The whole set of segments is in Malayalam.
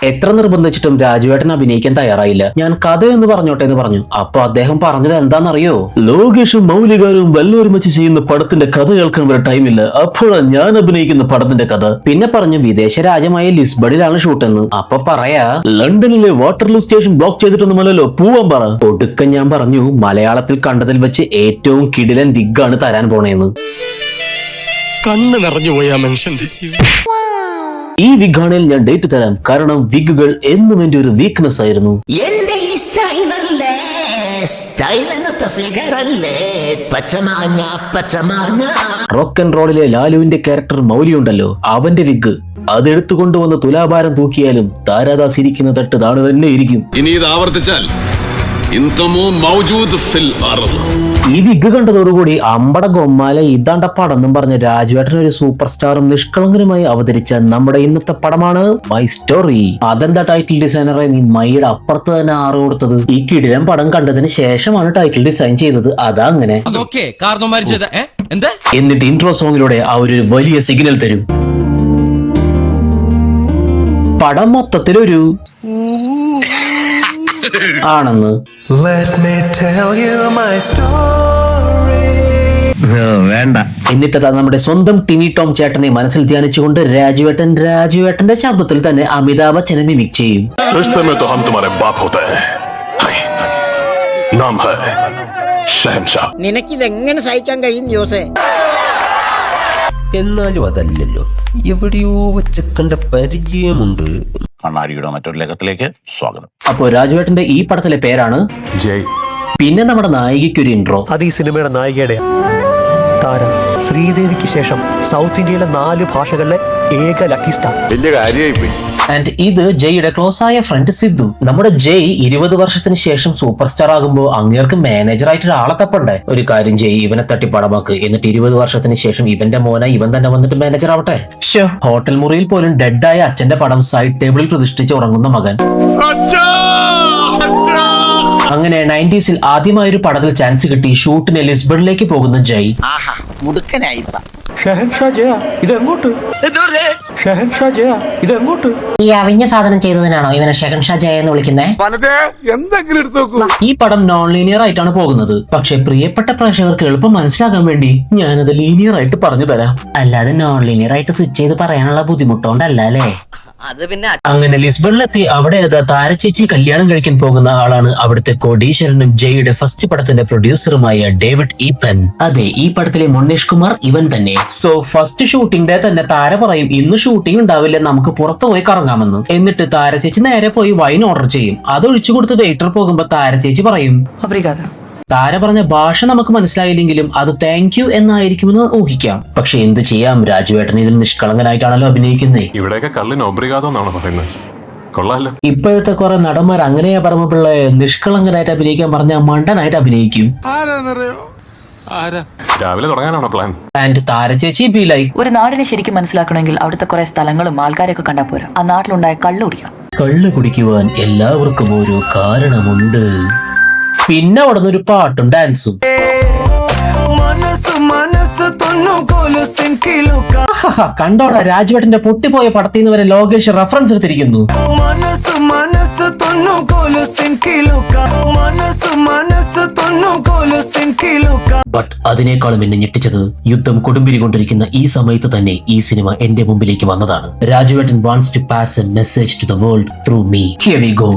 എത്ര നിർബന്ധിച്ചിട്ടും രാജുവേട്ടൻ അഭിനയിക്കാൻ തയ്യാറായില്ല. ഞാൻ കഥ എന്ന് പറഞ്ഞോട്ടെ എന്ന് പറഞ്ഞു. അപ്പൊ അദ്ദേഹം പറഞ്ഞത് എന്താണെന്നറിയോ? ലോകേഷും മൗലികാരും വെല്ലൊരുമിച്ച് ചെയ്യുന്ന പടത്തിന്റെ കഥ കേൾക്കാൻ വരെ ടൈമില്ല, അപ്പോഴാണ് ഞാൻ അഭിനയിക്കുന്ന പടത്തിന്റെ കഥ. പിന്നെ പറഞ്ഞു വിദേശ രാജ്യമായ ലിസ്ബണിലാണ് ഷൂട്ടെന്ന്. അപ്പൊ പറയാ ലണ്ടനിലെ വാട്ടർലൂ സ്റ്റേഷൻ ബ്ലോക്ക് ചെയ്തിട്ടൊന്നുമല്ലോ, പൂവാൻ പറ. ഒടുക്കം ഞാൻ പറഞ്ഞു മലയാളത്തിൽ കണ്ടതിൽ വെച്ച് ഏറ്റവും കിടിലൻ വിഗ്ഗാണ് തരാൻ പോണേന്ന്. കണ്ണ് നിറഞ്ഞു പോയി ആ മനുഷ്യന്റെ. ഈ വിഗാണിൽ ഞാൻ ഡേറ്റ് തരാം, കാരണം വിഗുകൾ എന്നും എന്റെ ഒരു വീക്ക്നെസ് ആയിരുന്നു. റോക്ക് ആൻഡ് റോളിലെ ലാലുവിന്റെ ക്യാരക്ടർ മൗലി ഉണ്ടല്ലോ, അവന്റെ വിഗ് അതെടുത്തുകൊണ്ടുവന്ന് തുലാഭാരം തൂക്കിയാലും താരാദാസ് ഇരിക്കുന്ന തട്ട് താണ് തന്നെ ഇരിക്കും. ഇനി ഇത് ആവർത്തിച്ചാൽ ഈ വിഗ് കണ്ടതോടുകൂടി അമ്പട ഗൊമ്മാല ഇതാണ്ട പടം എന്നും പറഞ്ഞ രാജുവേട്ടൻ ഒരു സൂപ്പർ സ്റ്റാറും നിഷ്കളങ്കനുമായി അവതരിച്ച നമ്മുടെ ഇന്നത്തെ പടമാണ് മൈ സ്റ്റോറി. അതെന്താ ടൈറ്റിൽ ഡിസൈനറെ നീ മൈയുടെ അപ്പുറത്ത് തന്നെ ആറ് കൊടുത്തത്? ഈ കിടിലൻ പടം കണ്ടതിന് ശേഷമാണ് ടൈറ്റിൽ ഡിസൈൻ ചെയ്തത്, അതാ അങ്ങനെ. എന്നിട്ട് ഇൻട്രോ സോങ്ങിലൂടെ ആ ഒരു വലിയ സിഗ്നൽ തരും. പടം മൊത്തത്തിലൊരു ആണെന്ന്. വേണ്ട. എന്നിട്ട് നമ്മുടെ സ്വന്തം ടിനി ടോം ചേട്ടനെ മനസ്സിൽ ധ്യാനിച്ചുകൊണ്ട് രാജുവേട്ടന്റെ ശബ്ദത്തിൽ തന്നെ അമിതാഭ് ബച്ചനെ മിമിക് ചെയ്യും. നിനക്കിതെങ്ങനെ സഹിക്കാൻ കഴിയും ജോസേ? എന്നാലും അതല്ലല്ലോ, എവിടെയോ വെച്ച് കണ്ട പരിചയമുണ്ട്. കണ്ണാടിയുടെ മറ്റൊരു ലേഖത്തിലേക്ക് സ്വാഗതം. അപ്പോ രാജുവേട്ടന്റെ ഈ പടത്തിലെ പേരാണ് ജയ്. പിന്നെ നമ്മുടെ നായികയ്ക്കൊരു ഇൻട്രോ. അത് ഈ സിനിമയുടെ നായികയുടെ താര ശ്രീദേവിക്ക് ശേഷം സൗത്ത് ഇന്ത്യയിലെ 4 ഭാഷകളിലെ ഏക ലക്കി സ്റ്റാർ. വലിയ കാര്യമായി. ആൻഡ് ഇത് ജയ്യുടെ ക്ലോസ് ആയ ഫ്രണ്ട് സിദ്ധു. നമ്മുടെ ജയ് 20 വർഷത്തിന് ശേഷം സൂപ്പർ സ്റ്റാർ ആകുമ്പോൾ അങ്ങേർക്ക് മാനേജർ ആയിട്ട് ഒരാളെ തപ്പണ്ടേ? ഒരു കാര്യം ജയ്, ഇവനെ തട്ടി പടമാക്ക്, എന്നിട്ട് 20 വർഷത്തിന് ശേഷം ഇവന്റെ മോനായി ഇവൻ തന്നെ വന്നിട്ട് മാനേജർ ആവട്ടെ. ഹോട്ടൽ മുറിയിൽ പോലും ഡെഡായ അച്ഛന്റെ പടം സൈഡ് ടേബിളിൽ പ്രതിഷ്ഠിച്ച് ഉറങ്ങുന്ന മകൻ. അങ്ങനെ 90s ആദ്യമായൊരു പടത്തിൽ ചാൻസ് കിട്ടി ഷൂട്ടിന് ലിസ്ബണിലേക്ക് പോകുന്ന ജയ്. ഈ അവിഞ്ഞ സാധനം ചെയ്തതിനാണോ ഇവനെ ഷെഹൻഷാ ജയ എന്ന് വിളിക്കുന്നത്? ഈ പടം നോൺ ലീനിയർ ആയിട്ടാണ് പോകുന്നത്. പക്ഷെ പ്രിയപ്പെട്ട പ്രേക്ഷകർക്ക് എളുപ്പം മനസ്സിലാകാൻ വേണ്ടി ഞാനത് ലീനിയർ ആയിട്ട് പറഞ്ഞു തരാം. അല്ലാതെ നോൺ ലീനിയർ ആയിട്ട് സ്വിച്ച് ചെയ്ത് പറയാനുള്ള ബുദ്ധിമുട്ടോണ്ടല്ല അല്ലേ? അങ്ങനെ ലിസ്ബണിലെത്തി അവിടെ താരചേച്ചി കല്യാണം കഴിക്കാൻ പോകുന്ന ആളാണ് അവിടുത്തെ കോടീശ്വരനും ജയുടെ ഫസ്റ്റ് പടത്തിന്റെ പ്രൊഡ്യൂസറുമായ ഡേവിഡ് ഈപ്പൻ. അതെ, ഈ പടത്തിലെ മൊണ്ണേഷ് കുമാർ ഇവൻ തന്നെ. സോ ഫസ്റ്റ് ഷൂട്ടിംഗ് തന്നെ താര പറയും ഇന്ന് ഷൂട്ടിംഗ് ഉണ്ടാവില്ല, നമുക്ക് പുറത്തു പോയി കറങ്ങാമെന്ന്. എന്നിട്ട് താരചേച്ചി നേരെ പോയി വൈൻ ഓർഡർ ചെയ്യും. അത് ഒഴിച്ചു കൊടുത്ത് വെയിറ്റർ പോകുമ്പോ താരചേച്ചി പറയും. താര പറഞ്ഞ ഭാഷ നമുക്ക് മനസ്സിലായില്ലെങ്കിലും അത് താങ്ക് യു എന്നായിരിക്കുമെന്ന് ഊഹിക്കാം. പക്ഷെ എന്ത് ചെയ്യാം, രാജുവേട്ടൻ ഇതിൽ നിഷ്കളങ്കനായിട്ടാണല്ലോ അഭിനയിക്കുന്നത്. ഇവിടെയൊക്കെ കള്ളിന് ഒബ്രിഗാദോന്നാണോ പറയുന്നത്? കൊള്ളാലോ. ഇപ്പോഴത്തെ കുറെ നടന്മാർ അങ്ങനെയാ പറയുമ്പോഴുള്ള നിഷ്കളങ്കനായിട്ട് അഭിനയിക്കാൻ പറഞ്ഞ മണ്ടനായിട്ട് അഭിനയിക്കും. രാവിലെ തുടങ്ങാനാണോ പ്ലാൻ? ആൻഡ് താരചേച്ചി ബി ലൈക്ക്, ഒരു നാടിനെ ശരിക്കും മനസ്സിലാക്കണമെങ്കിൽ അവിടുത്തെ കുറെ സ്ഥലങ്ങളും ആൾക്കാരെയൊക്കെ കണ്ടാ പോരാ, ആ നാട്ടിലുണ്ടായ കള്ളു കുടിക്കണം. കള്ളു കുടിക്കുവാൻ എല്ലാവർക്കും ഒരു കാരണമുണ്ട്. പിന്നെ അവിടെ നിന്ന് ഒരു പാട്ടും ഡാൻസും. കണ്ടോടാ, രാജുവേട്ടന്റെ പൊട്ടിപ്പോയ പടത്തിൽ നിന്ന് വരെ ലോകേഷ് റെഫറൻസ് എടുത്തിരിക്കുന്നു. ബട്ട് അതിനേക്കാളും എന്നെ ഞെട്ടിച്ചത് യുദ്ധം കൊടുമ്പിരി കൊണ്ടിരിക്കുന്ന ഈ സമയത്ത് തന്നെ ഈ സിനിമ എന്റെ മുമ്പിലേക്ക് വന്നതാണ്. രാജുവേട്ടൻ wants to pass a message to the world through me. Here we go.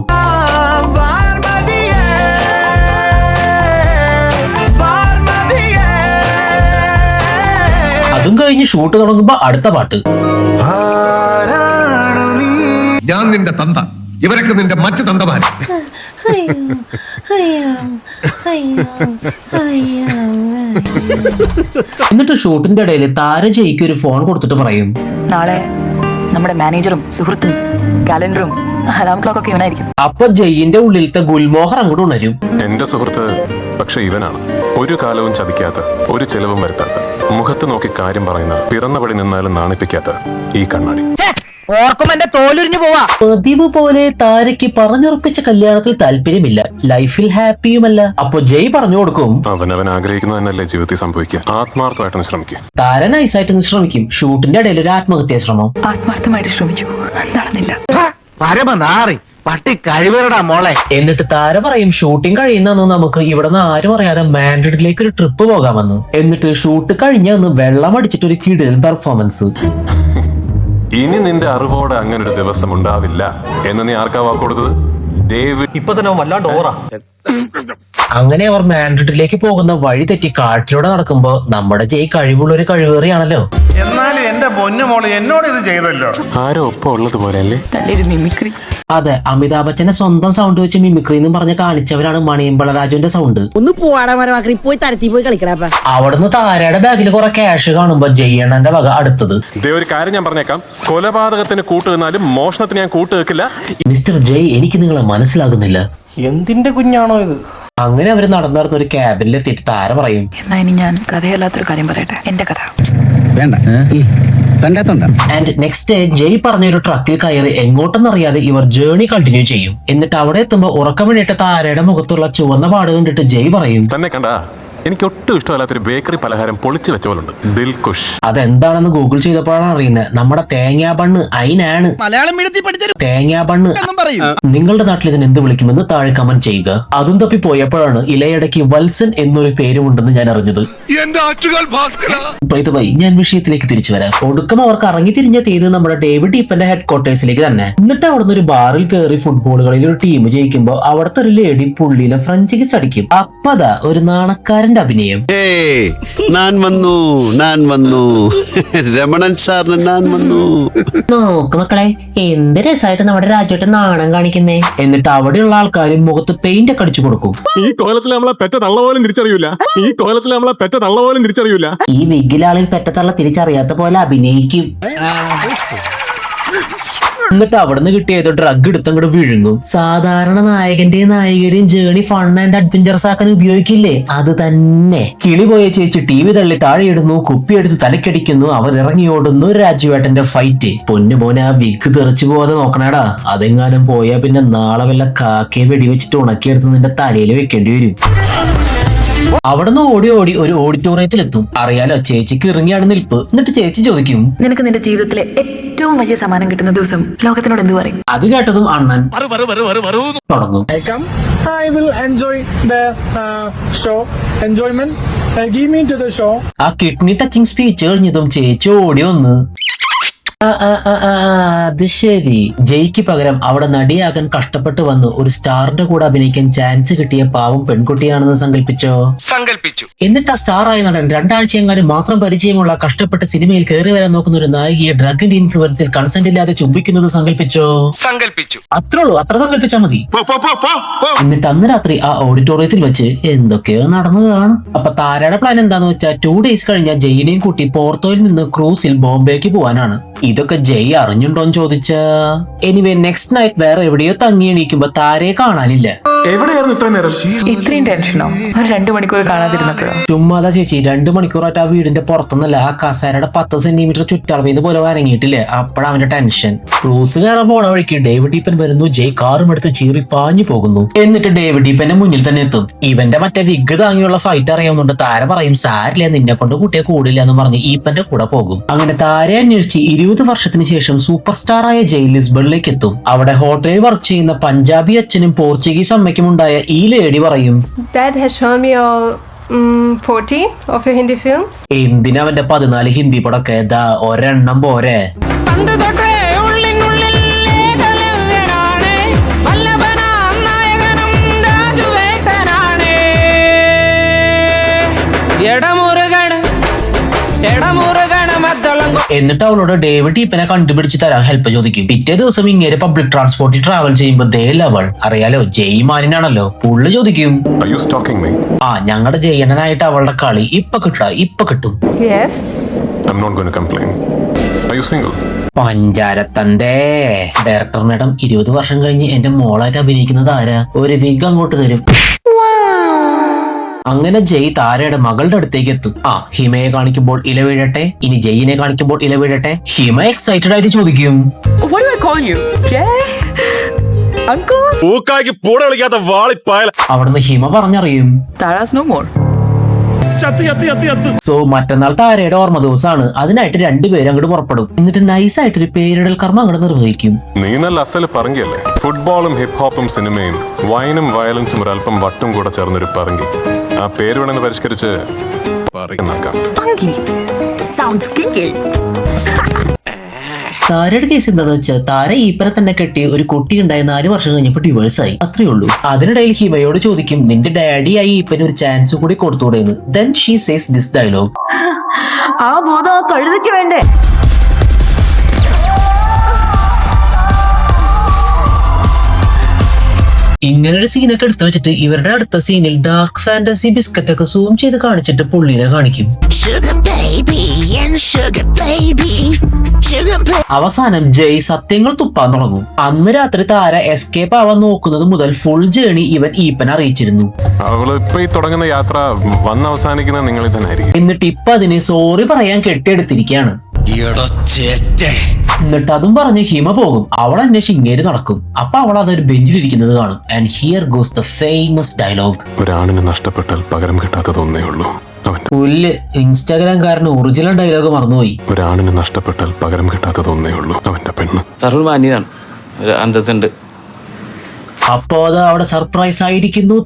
അതും കഴിഞ്ഞ് ഷൂട്ട് തുടങ്ങുമ്പോ അടുത്ത പാട്ട്. ഞാൻ നിന്റെ തന്ത, ഇവരൊക്കെ നിന്റെ മറ്റു തന്തമാര്. എന്നിട്ട് ഷൂട്ടിന്റെ ഇടയിൽ താര ജയിക്ക് ഒരു ഫോൺ കൊടുത്തിട്ട് പറയും, നാളെ നമ്മുടെ മാനേജറും സുഹൃത്തും കാലണ്ടറും അലാം ക്ലോക്ക് ഒക്കെ ഇവനായിരിക്കും. അപ്പൊ ജയിന്റെ ഉള്ളിലത്തെ ഗുൽമോഹർ അങ്ങോട്ട് ഉണരും. എന്റെ സുഹൃത്ത് പക്ഷെ ഇവനാണ്. ഒരു കാലവും ചതിക്കാത്ത, ഒരു ചെലവും വരുത്താത്ത, മുഖത്ത് നോക്കി കാര്യം പറയുന്ന, പിറന്നപടി നിന്നാലും നാണിപ്പിക്കാത്ത ഈ കണ്ണാടി. പതിവ് പോലെ താരയ്ക്ക് പറഞ്ഞുറപ്പിച്ച കല്യാണത്തിൽ താല്പര്യമില്ല, ലൈഫിൽ ഹാപ്പിയുമല്ല. അപ്പൊ ജയ് പറഞ്ഞു കൊടുക്കും, അവനവൻ ആഗ്രഹിക്കുന്നത് തന്നെയല്ലേ ജീവിതത്തിൽ സംഭവിക്കുക. ആത്മാർത്ഥമായിട്ടൊന്ന് ശ്രമിക്കുക. താര നൈസായിട്ടൊന്ന് ശ്രമിക്കും. ഷൂട്ടിന്റെ ഇടയിൽ ഒരു ആത്മഹത്യാ ശ്രമം. ആത്മാർത്ഥമായിട്ട് ശ്രമിച്ചു, നടന്നില്ല. പരമനാറി പട്ടി കഴിവരടാ മോളെ. എന്നിട്ട് താര പറയും ഷൂട്ടിംഗ് കഴിയുന്നന്ന് നമുക്ക് ഇവിടെ നിന്ന് ആരും അറിയാതെ മാൻഡ്രിഡിലേക്ക് ഒരു ട്രിപ്പ് പോകാമെന്ന്. എന്നിട്ട് ഷൂട്ട് കഴിഞ്ഞന്ന് വെള്ളം അടിച്ചിട്ട് ഒരു കിടിലൻ പെർഫോമൻസ്. ഇനി നിന്റെ അറിവോടെ അങ്ങനെ ഒരു ദിവസം ഉണ്ടാവില്ല എന്ന് നീ ആർക്കാ വാക്കൊടുത്തത്? ഡേവിഡ്. ഇപ്പൊ തന്നെ അവൻ വല്ലാണ്ട് ഓറാ. അങ്ങനെ അവർ മാൻഡ്രിഡിലേക്ക് പോകുന്ന വഴി തെറ്റി കാട്ടിലൂടെ നടക്കുമ്പോ നമ്മുടെ ജയ് കഴിവുള്ള ഒരു കഴിവേറിയാണല്ലോ. എന്നാലും എന്റെ പൊന്നുമോള് എന്നോട് ഇത് ചെയ്തല്ലോ. ആരോ ഒപ്പം ഉള്ളതുപോലെ അല്ലേ? തന്റെ ഒരു മിമിക്രി. അതെ, അമിതാഭ് ബച്ചനെ സ്വന്തം സൗണ്ട് വെച്ച് മിമിക്രി എന്ന് പറഞ്ഞ് കാണിച്ചവരാണ് മണിയമ്പള രാജുവിന്റെ സൗണ്ട്. ഒന്ന് പോവാടാ മരമാക്കി പോയി തരത്തി പോയി കളിക്കടാ. അവിടുന്ന് താരയുടെ ബാഗിൽ കുറെ ക്യാഷ് കാണുമ്പോ ജയ്യണ്ണന്റെ വക അടുത്തത്. ഒരു കാര്യം ഞാൻ പറഞ്ഞേക്കാം, കൊലപാതകത്തിന് കൂട്ടുനിന്നാലും മോഷണത്തിന് ഞാൻ കൂട്ടുവെക്കില്ല. മിസ്റ്റർ ജയ്, എനിക്ക് നിങ്ങളെ മനസ്സിലാകുന്നില്ല. എന്തിന്റെ കുഞ്ഞാണോ ഇത്? അങ്ങനെ അവര് നടന്നിരുന്ന ഒരു ക്യാബിനിൽ എത്തിയിട്ട് താര പറയും, എന്നാ ഇനി ഞാൻ കഥയല്ലാത്തൊരു കാര്യം പറയട്ടെ, എന്റെ കഥ. വേണ്ട കണ്ടെത്തണ്ട. ആൻഡ് നെക്സ്റ്റ് ഡേ ജയ് പറഞ്ഞൊരു ട്രക്കിൽ കയറി എങ്ങോട്ടെന്നറിയാതെ ഇവർ ജേർണി കണ്ടിന്യൂ ചെയ്യും. എന്നിട്ട് അവിടെ എത്തുമ്പോ ഉറക്കമിണിയിട്ട് താരയുടെ മുഖത്തുള്ള ചുവന്ന പാട് കണ്ടിട്ട് ജയ് പറയും, തന്നെ കണ്ടാ എനിക്ക് ഒട്ടും ഇഷ്ടമല്ലാത്തൊരു ബേക്കറി പലഹാരം പൊളിച്ചു വെച്ച പോലുണ്ട്, ദിൽഖുഷ്. അതെന്താണെന്ന് ഗൂഗിൾ ചെയ്തപ്പോഴാണ് അറിയുന്നത്, നമ്മുടെ തേങ്ങാ ബണ്ണ് അയിനാണ്. മലയാളം മീഡിയത്തിൽ പഠിച്ച തേങ്ങാ ബണ്ണ്. നിങ്ങളുടെ നാട്ടിൽ ഇതിന് എന്ത് വിളിക്കുമെന്ന് താഴെ കമന്റ് ചെയ്യുക. അതും തപ്പി പോയപ്പോഴാണ് ഇലയിടയ്ക്ക് വത്സൻ എന്നൊരു പേരുമുണ്ടെന്ന് ഞാൻ അറിഞ്ഞത്. ഞാൻ വിഷയത്തിലേക്ക് തിരിച്ചു വരാം. ഒടുക്കം അവർക്ക് ഇറങ്ങി തിരിഞ്ഞ തീയത് നമ്മുടെ ഡേവിഡ് ഈപ്പന്റെ ഹെഡ് ക്വാർട്ടേഴ്സിലേക്ക് തന്നെ. എന്നിട്ട് അവിടുന്ന് ഒരു ബാറിൽ കയറി ഫുട്ബോളുകളിൽ ഒരു ടീം ജയിക്കുമ്പോ അവിടുത്തെ ഒരു ലേഡി പുള്ളിയിലെ ഫ്രഞ്ച് കിസ് അടിക്കും. അപ്പതാ ഒരു നാണക്കാരന്റെ അഭിനയം. ഞാൻ വന്നു രമണൻ സാറിന് ഞാൻ വന്നു. നോക്ക് മക്കളെ, എന്ത് രസമായിട്ട് നമ്മുടെ രാജ്യത്തെ നാണം കാണിക്കുന്നേ. എന്നിട്ട് അവിടെയുള്ള ആൾക്കാരും മുഖത്ത് പെയിന്റ് ഒക്കെ അടിച്ചു കൊടുക്കും. ഈ കോലത്തിൽ നമ്മളെ പെറ്റ തള്ള പോലും തിരിച്ചറിയൂല. ഈ വിഗിലാളിൽ പെറ്റത്തള്ള തിരിച്ചറിയാത്ത പോലെ അഭിനയിക്കും. എന്നിട്ട് അവിടുന്ന് കിട്ടിയ ഏതോ ഡ്രഗ് എടുത്തങ്ങോട്ട് വിഴുങ്ങും. സാധാരണ നായകന്റെയും നായികയുടെയും ജേണി ഫൺ ആൻഡ് അഡ്വഞ്ചറസ് ആക്കാൻ ഉപയോഗിക്കില്ലേ, അത് തന്നെ. കിളി പോയ ചേച്ചി TV തള്ളി താഴെയിടുന്നു, കുപ്പിയെടുത്ത് തലക്കടിക്കുന്നു, അവൻ ഇറങ്ങി ഓടുന്നു. രാജുവേട്ടന്റെ ഫൈറ്റ്. പൊന്നു മോനെ, ആ വിഗ് തെറിച്ചു പോവാതെ നോക്കണേടാ. അതെങ്ങാനും പോയാ പിന്നെ നാളെ വല്ല കാക്കയെ വെടിവെച്ചിട്ട് ഉണക്കിയെടുത്ത് നിന്റെ തലയിൽ വെക്കേണ്ടി വരും. അവിടുന്ന് ഓടി ഓടി ഒരു ഓഡിറ്റോറിയത്തിലെത്തും. അറിയാലോ, ചേച്ചിക്ക് ഇറങ്ങിയാണ് നിൽപ്പ്. എന്നിട്ട് ചേച്ചി ചോദിക്കും, നിനക്ക് നിന്റെ ജീവിതത്തിലെ ഏറ്റവും വലിയ സമ്മാനം കിട്ടുന്ന ദിവസം ലോകത്തിനോട് എന്ത് പറയും? അത് കേട്ടതും അണ്ണൻ തുടങ്ങും. I will enjoy the show. Enjoyment. Give me to the show. ആ കിഡ്നി ടച്ചിങ് സ്പീച്ച് കഴിഞ്ഞതും ചേച്ചി ഓടി വന്ന്, അത് ശരി. ജയ്ക്ക് പകരം അവിടെ നടിയാകാൻ കഷ്ടപ്പെട്ട് വന്ന് ഒരു സ്റ്റാറിന്റെ കൂടെ അഭിനയിക്കാൻ ചാൻസ് കിട്ടിയ പാവം പെൺകുട്ടിയാണെന്ന് സങ്കല്പിച്ചു. എന്നിട്ട് ആ സ്റ്റാർ ആയ നടൻ 2 ആഴ്ചയെങ്ങാനും മാത്രം പരിചയമുള്ള കഷ്ടപ്പെട്ട് സിനിമയിൽ കയറി വരാൻ നോക്കുന്ന ഒരു നായികയെ ഡ്രഗിന്റെ ഇൻഫ്ലുവൻസിൽ കൺസെന്റ് ഇല്ലാതെ ചുംബിക്കുന്നത് സങ്കല്പിച്ചു. അത്രയുള്ളൂ, അത്ര സങ്കല്പിച്ചാ മതി. എന്നിട്ട് അന്ന് രാത്രി ആ ഓഡിറ്റോറിയത്തിൽ വെച്ച് എന്തൊക്കെയോ നടന്നു കാണും. അപ്പൊ താരയുടെ പ്ലാൻ എന്താന്ന് വെച്ചാൽ 2 ഡേയ്സ് കഴിഞ്ഞാൽ ജയിനെയും കൂട്ടി പോർത്തോയിൽ നിന്ന് ക്രൂസിൽ ബോംബെക്ക് പോവാനാണ്. ഇതൊക്കെ ജയ് അറിഞ്ഞുണ്ടോന്ന് ചോദിച്ച എനിവേ നെക്സ്റ്റ് നൈറ്റ് വേറെ എവിടെയോ തങ്ങി എണീക്കുമ്പോ താരയെ കാണാനില്ല. എവിടെയായിരുന്നു ഇത്ര നേരം? ഇത്രയും ടെൻഷനോ? ഒരു 2 മണിക്കൂർ കാണാതിരുന്നപ്പോഴോ? ചുമ്മാതാ ചേച്ചി, 2 മണിക്കൂറായിട്ട് ആ വീടിന്റെ പുറത്തുനിന്നല്ല, ആ കസേരയുടെ 10 സെന്റിമീറ്റർ ചുറ്റളവിന്ന് പോലെ വരങ്ങിയിട്ടില്ലേ. അപ്പഴാ അവന്റെ ടെൻഷൻ. ക്രൂസ് കയറാൻ പോണ വഴിക്ക് ഡേവിഡ് ഈപ്പൻ വരുന്നു. ജയ് കാറും എടുത്ത് ചീറി പാഞ്ഞു പോകുന്നു. എന്നിട്ട് ഡേവിഡ് ഈപ്പന്റെ മുന്നിൽ തന്നെ എത്തും. ഇവന്റെ മറ്റേ വിഗ് താങ്ങിയുള്ള ഫൈറ്റ് അറിയാവുന്നുണ്ട്. താര പറയും, സാരില്ല, നിന്നെ കൊണ്ട് കൂട്ടിയെ കൂടില്ല എന്ന് പറഞ്ഞ് ഈപ്പന്റെ കൂടെ പോകും. അങ്ങനെ താരയെ അന്വേഷിച്ച് 20 വർഷത്തിന് ശേഷം സൂപ്പർ സ്റ്റാർ ആയ ജയ് ലിസ്ബണിലേക്ക് എത്തും. അവിടെ ഹോട്ടലിൽ വർക്ക് ചെയ്യുന്ന പഞ്ചാബി അച്ഛനും പോർച്ചുഗീസ് അമ്മയ്ക്കും ഉണ്ടായ ഈ ലേഡി പറയും, Dad has shown me all 14 of your Hindi films. എന്തിനാ അവന്റെ 14 ഹിന്ദി പടമൊക്കെ, ദാ ഒരെണ്ണം പോരെ. എന്നിട്ട് അവളോട് ഡേവിഡ് ഈപ്പനെ കണ്ടുപിടിച്ച് തരാൻ ഹെൽപ്പ് ചോദിക്കും. പിറ്റേ ദിവസം ഇങ്ങനെ പബ്ലിക് ട്രാൻസ്പോർട്ടിൽ ട്രാവൽ ചെയ്യുമ്പോ ദേലവൾ, അറിയാലോ ജയ് മാനിനാണല്ലോ, പുള്ളി ചോദിക്കും, ഞങ്ങളുടെ ജയനായിട്ട് അവളുടെ കളി ഇപ്പൊ കിട്ടും. പഞ്ചാരത്തന്തേ. ഡയറക്ടർ മാഡം, 20 വർഷം കഴിഞ്ഞ് എന്റെ മോളായിട്ട് അഭിനയിക്കുന്നത് ആരാ? ഒരു വിഗ് അങ്ങോട്ട് തരും. അങ്ങനെ ജയ് താരയുടെ മകളുടെ അടുത്തേക്ക് എത്തും. ഹിമയെ കാണിക്കുമ്പോൾ ഇല വീഴട്ടെ, ഇനി ജയിനെ കാണിക്കുമ്പോൾ ഇല വീഴട്ടെ. ഹിമ എക്സൈറ്റഡ് ആയിട്ട് ചോദിക്കും, അവിടുന്ന് ഹിമ പറഞ്ഞറിയും, സോ മറ്റന്നാൾ താരയുടെ ഓർമ്മ ദിവസമാണ്. അതിനായിട്ട് രണ്ടുപേരും അങ്ങോട്ട് പുറപ്പെടും. എന്നിട്ട് നൈസായിട്ട് ഒരു പേരിടൽ കർമ്മം അങ്ങോട്ട് നിർവഹിക്കും. നീ നല്ല അസല് പറങ്കിയല്ലേ. ഫുട്ബോളും ഹിപ് ഹോപ്പും സിനിമയും വൈനും വയലൻസും ഒരല്പം വട്ടും കൂടെ ചേർന്നൊരു പറങ്കി. ആ പേര് വേണമെന്ന് പരിഷ്കരിച്ച് പറയുന്നാക്കാം. താരയുടെ കേസ് എന്താണെന്ന് വെച്ചാൽ താര ഈപ്പനെ തന്നെ കെട്ടി ഒരു കുട്ടി ഉണ്ടായി 4 വർഷം കഴിഞ്ഞപ്പോൾ ഡിവോഴ്സായി. അത്രേ ഉള്ളൂ. അതിനിടയിൽ ഹിമയോട് ചോദിക്കും, നിന്റെ ഡാഡിയായി ഈപ്പന് ഒരു ചാൻസ് കൂടി കൊടുത്തുകൂടെയെന്ന്. Then she says this dialogue. ആ ബോധം ആ കഴുതയ്ക്ക് വേണ്ടേ? ഇങ്ങനൊരു സീനൊക്കെ എടുത്തു വെച്ചിട്ട് ഇവരുടെ അടുത്ത സീനിൽ ഡാർക്ക് ഫാന്റസി ബിസ്ക്കറ്റ് ഒക്കെ സൂം ചെയ്ത് കാണിച്ചിട്ട് പുള്ളിനെ കാണിക്കും. അവസാനം ജയ് സത്യങ്ങൾ തുപ്പാൻ തുടങ്ങും. അന്ന് രാത്രി താര എസ്കേപ്പ് ആവാൻ നോക്കുന്നത് മുതൽ ഫുൾ ജേണി ഇവൻ ഈപ്പൻ അറിയിച്ചിരുന്നു. അവള് ഇപ്പൊ ഈ തുടങ്ങുന്ന യാത്ര വന്ന് അവസാനിക്കുന്നത് നിങ്ങളിൽ തന്നെ ആയിരിക്കും. എന്നിട്ട് ഇപ്പൊ അതിന് സോറി പറയാൻ കെട്ടിയെടുത്തിരിക്കുകയാണ്. എന്നിട്ട് അതും പറഞ്ഞ് ഹിമ പോകും. അവൾ അന്വേഷിച്ച് ഇങ്ങേര് നടക്കും. അപ്പൊ അവൾ അതൊരു ബെഞ്ചിലിരിക്കുന്നത് കാണും. And here goes the famous dialogue. ഒരാണിന് നഷ്ടപ്പെട്ടാൽ പകരം കിട്ടാത്തത് ഒന്നേ ഉള്ളൂ, അവന്റെ പുല്ല്. ഇൻസ്റ്റാഗ്രാംകാരന് ഒറിജിനൽ ഡയലോഗ് മറന്നുപോയി. ഒരാണിന് നഷ്ടപ്പെട്ടാൽ പകരം കിട്ടാത്തത് ഒന്നേ ഉള്ളൂ, അവന്റെ പെണ്ണ്. സർവ്വമാന്യനാണ്, ഒരു അന്തസ്സുണ്ട്. അപ്പോ അത് അവിടെ സർപ്രൈസ് ആയിരിക്കുന്നു.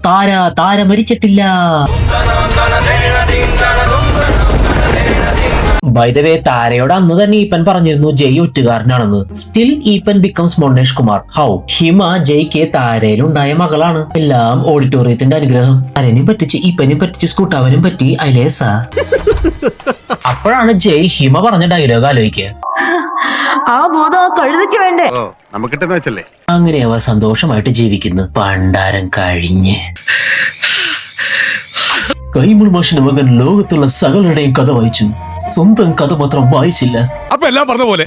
താര മരിച്ചിട്ടില്ല. ബൈ ദ വേ, താരയോട് അന്ന് തന്നെ ഈപ്പൻ പറഞ്ഞിരുന്നു ജയ് ഒറ്റുകാരനാണെന്ന്. Still Eapen becomes Monnesh Kumar. How? Hima ജയ്ക്ക് താരയിലുണ്ടായ മകളാണ്. എല്ലാം ഓഡിറ്റോറിയത്തിന്റെ അനുഗ്രഹം. താരനെയും പറ്റിച്ച് ഈപ്പനെയും പറ്റിച്ച് സ്കൂട്ടാവനും പറ്റി അലേസ. അപ്പോഴാണ് ജയ് ഹിമ പറഞ്ഞ ഡയലോഗ് ആലോചിക്കുക. ആ ബോധം ആ കഴുതയ്ക്ക് വേണ്ടേ? അങ്ങനെ അവർ സന്തോഷമായിട്ട് ജീവിക്കുന്നു. പണ്ടാരം കഴിഞ്ഞ് കൈമുൾ മാഷിന്റെ മകൻ ലോകത്തുള്ള സകലരുടെയും കഥ വായിച്ചു. സ്വന്തം കഥ മാത്രം വായിച്ചില്ല. അപ്പൊ എല്ലാം പറഞ്ഞ പോലെ